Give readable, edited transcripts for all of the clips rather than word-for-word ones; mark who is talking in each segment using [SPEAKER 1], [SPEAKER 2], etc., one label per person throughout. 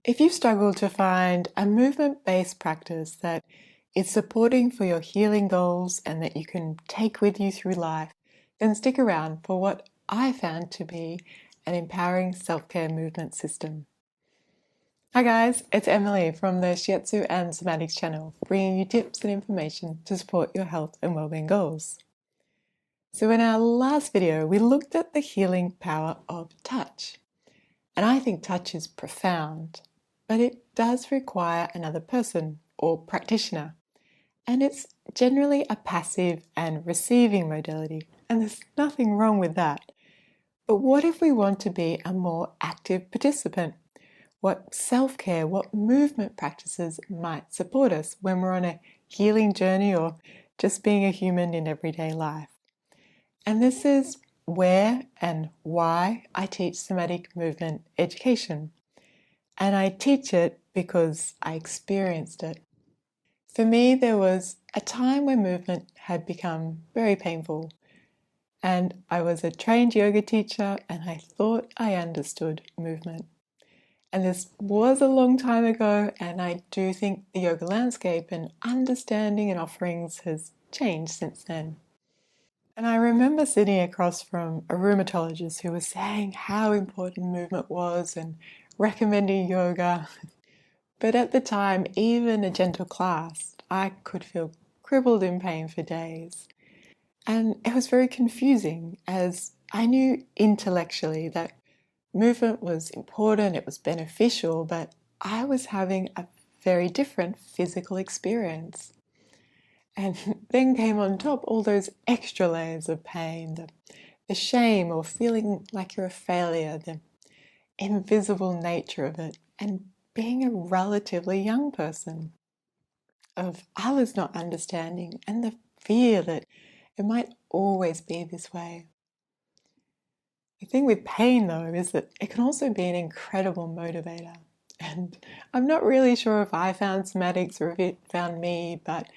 [SPEAKER 1] If you struggle to find a movement-based practice that is supporting for your healing goals and that you can take with you through life, then stick around for what I found to be an empowering self-care movement system. Hi guys, it's Emily from the Shiatsu and Somatics channel, bringing you tips and information to support your health and wellbeing goals. So in our last video, we looked at the healing power of touch. And I think touch is profound, but it does require another person or practitioner. And it's generally a passive and receiving modality, and there's nothing wrong with that. But what if we want to be a more active participant? What self-care, what movement practices might support us when we're on a healing journey or just being a human in everyday life? And this is where and why I teach Somatic Movement Education. And I teach it because I experienced it. For me, there was a time when movement had become very painful. And I was a trained yoga teacher and I thought I understood movement. And this was a long time ago, and I do think the yoga landscape and understanding and offerings has changed since then. And I remember sitting across from a rheumatologist who was saying how important movement was and recommending yoga. But at the time, even a gentle class, I could feel crippled in pain for days. And it was very confusing, as I knew intellectually that movement was important, it was beneficial, but I was having a very different physical experience. And then came on top all those extra layers of pain, the shame or feeling like you're a failure, the invisible nature of it, and being a relatively young person, of others not understanding, and the fear that it might always be this way. The thing with pain, though, is that it can also be an incredible motivator. And I'm not really sure if I found somatics or if it found me, but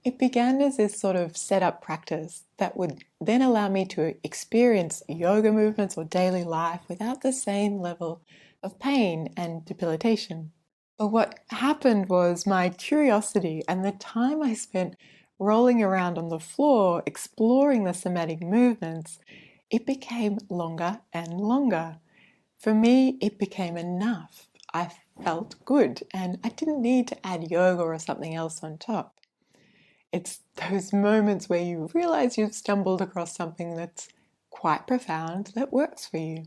[SPEAKER 1] it began as this sort of set-up practice that would then allow me to experience yoga movements or daily life without the same level of pain and debilitation. But what happened was my curiosity and the time I spent rolling around on the floor exploring the somatic movements, it became longer and longer. For me, it became enough. I felt good and I didn't need to add yoga or something else on top. It's those moments where you realize you've stumbled across something that's quite profound that works for you.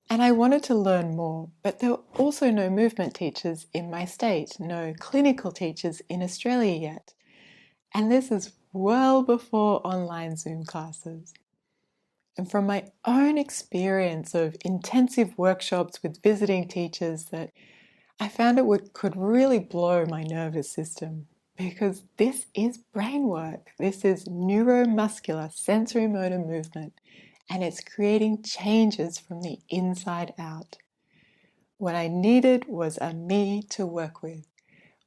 [SPEAKER 1] And I wanted to learn more, but there were also no movement teachers in my state, no clinical teachers in Australia yet. And this is well before online Zoom classes. And from my own experience of intensive workshops with visiting teachers, that I found it could really blow my nervous system, because this is brain work. This is neuromuscular sensory motor movement, and it's creating changes from the inside out. What I needed was a me to work with,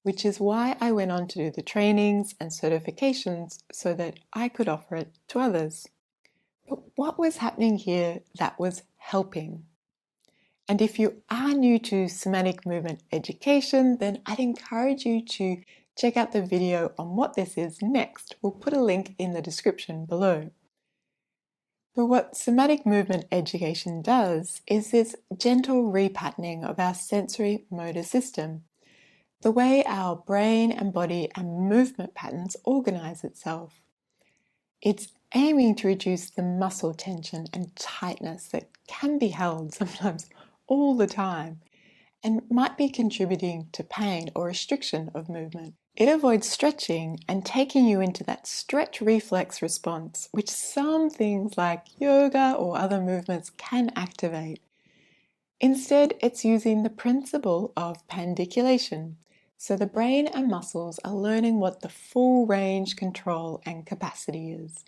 [SPEAKER 1] which is why I went on to do the trainings and certifications so that I could offer it to others. But what was happening here that was helping? And if you are new to Somatic Movement Education, then I'd encourage you to check out the video on what this is next. We'll put a link in the description below. But what Somatic Movement Education does is this gentle repatterning of our sensory motor system, the way our brain and body and movement patterns organize itself. It's aiming to reduce the muscle tension and tightness that can be held sometimes all the time and might be contributing to pain or restriction of movement. It avoids stretching and taking you into that stretch reflex response, which some things like yoga or other movements can activate. Instead, it's using the principle of pandiculation. So the brain and muscles are learning what the full range, control, and capacity is.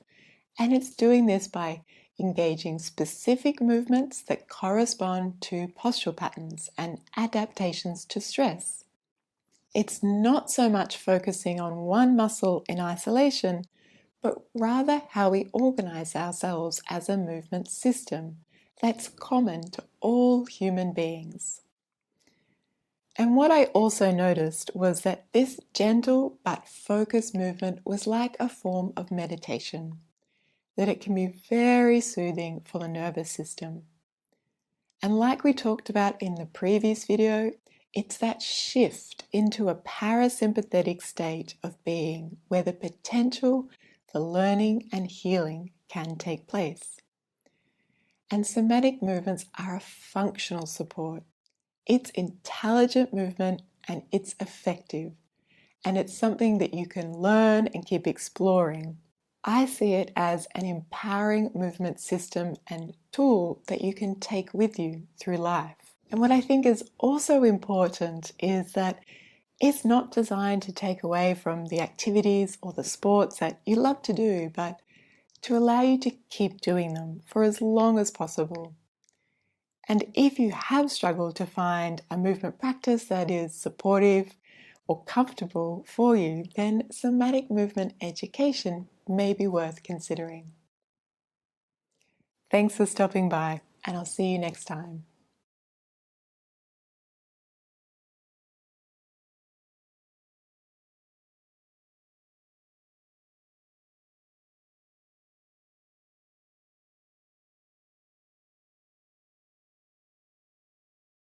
[SPEAKER 1] And it's doing this by engaging specific movements that correspond to postural patterns and adaptations to stress. It's not so much focusing on one muscle in isolation, but rather how we organize ourselves as a movement system that's common to all human beings. And what I also noticed was that this gentle but focused movement was like a form of meditation, that it can be very soothing for the nervous system. And like we talked about in the previous video, it's that shift into a parasympathetic state of being where the potential for learning and healing can take place. And somatic movements are a functional support. It's intelligent movement and it's effective. And it's something that you can learn and keep exploring. I see it as an empowering movement system and tool that you can take with you through life. And what I think is also important is that it's not designed to take away from the activities or the sports that you love to do, but to allow you to keep doing them for as long as possible. And if you have struggled to find a movement practice that is supportive or comfortable for you, then somatic movement education may be worth considering. Thanks for stopping by, and I'll see you next time.